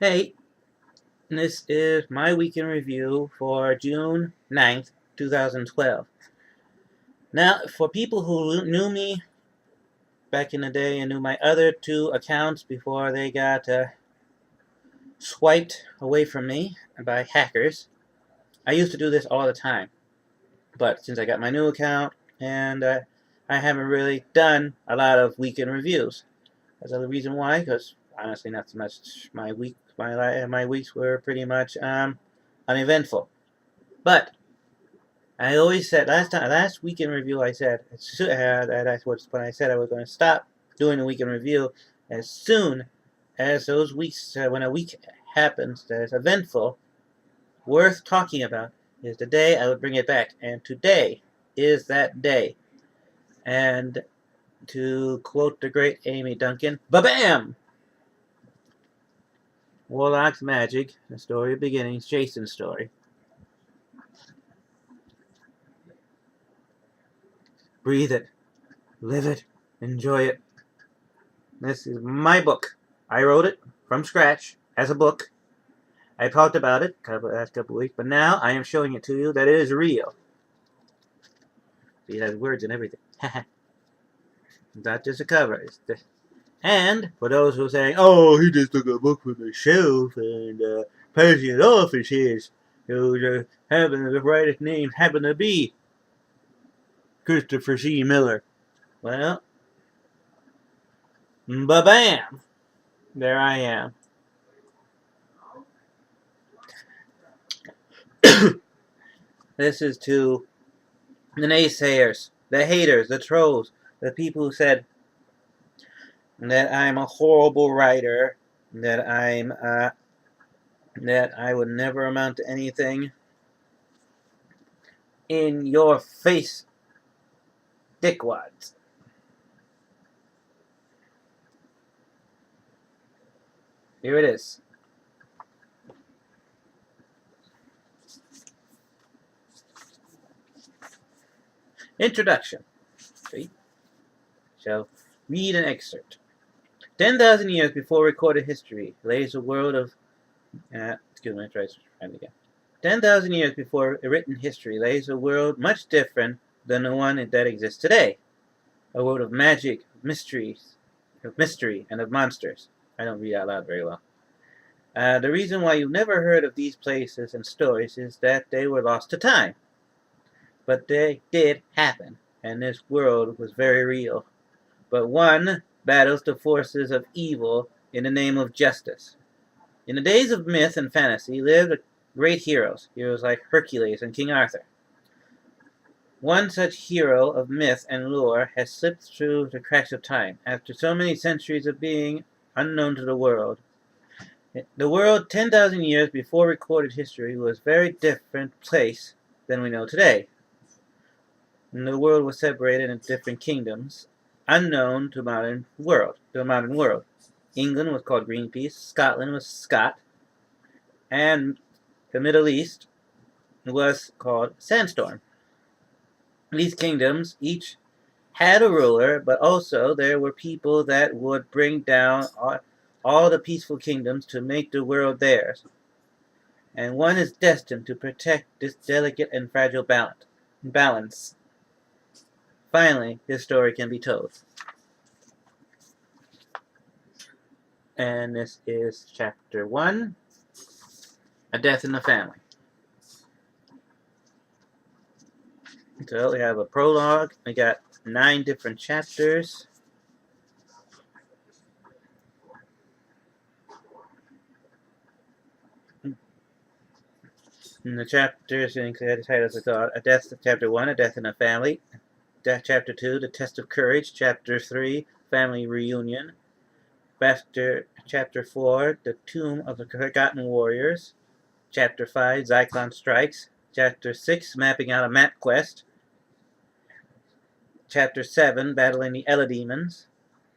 Hey, this is my weekend review for June 9th, 2012. Now, for people who knew me back in the day and knew my other two accounts before they got swiped away from me by hackers, I used to do this all the time. But since I got my new account, and I haven't really done a lot of weekend reviews. That's the reason why, because honestly, not so much my weeks were pretty much uneventful. But I always said last weekend review, I said that was when I said I was going to stop doing the weekend review as soon as those weeks, when a week happens that is eventful, worth talking about, is the day I would bring it back. And today is that day. And to quote the great Amy Duncan, ba-bam! Warlock's Magic, the story of beginnings, Jason's story. Breathe it, live it, enjoy it. This is my book. I wrote it from scratch as a book. I talked about it the last couple of weeks, but now I am showing it to you that it is real. See, it has words and everything. Not just a cover. And for those who are saying, "Oh, he just took a book from the shelf and passing it off as his," who happen to write his name happen to be Christopher C. Miller. Well, ba-bam! There I am. This is to the naysayers, the haters, the trolls, the people who said that I'm a horrible writer, that I would never amount to anything. In your face, dickwads. Here it is. Introduction. Okay. Shall read an excerpt. 10,000 years before recorded history lays a world of... excuse me, try it again. 10,000 years before written history lays a world much different than the one that exists today. A world of magic, mystery, and of monsters. I don't read out loud very well. The reason why you've never heard of these places and stories is that they were lost to time. But they did happen, and this world was very real. But one battles the forces of evil in the name of justice. In the days of myth and fantasy lived great heroes like Hercules and King Arthur. One such hero of myth and lore has slipped through the cracks of time after so many centuries of being unknown to the world. The world 10,000 years before recorded history was a very different place than we know today. And the world was separated into different kingdoms, unknown to the modern world. England was called Greenpeace, Scotland was Scot, and the Middle East was called Sandstorm. These kingdoms each had a ruler, but also there were people that would bring down all the peaceful kingdoms to make the world theirs. And one is destined to protect this delicate and fragile balance. Finally, this story can be told. And this is chapter 1, A Death in the Family. So we have a prologue. We got 9 different chapters. And the chapters include the titles are A Death, Chapter 1, A Death in the Family. Chapter 2, The Test of Courage. Chapter 3, Family Reunion. Chapter 4, The Tomb of the Forgotten Warriors. Chapter 5, Zyklon Strikes. Chapter 6, Mapping Out a Map Quest. Chapter 7, Battling the Elodemons.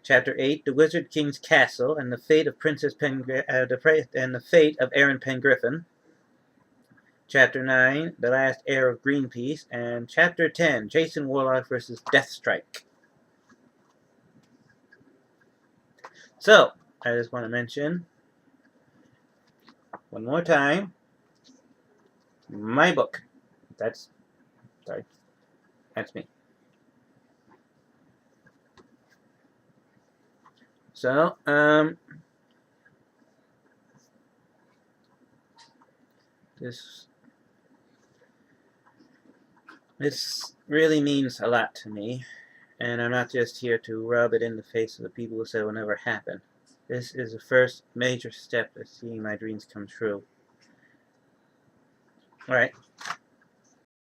Chapter 8, The Wizard King's Castle and the Fate of the Fate of Aaron Pengriffin. Chapter 9, The Last Heir of Greenpeace, and Chapter 10, Jason Warlock vs. Deathstrike. So, I just want to mention, One more time. My book. That's me. So, this really means a lot to me, and I'm not just here to rub it in the face of the people who said it will never happen. This is the first major step to seeing my dreams come true. Alright.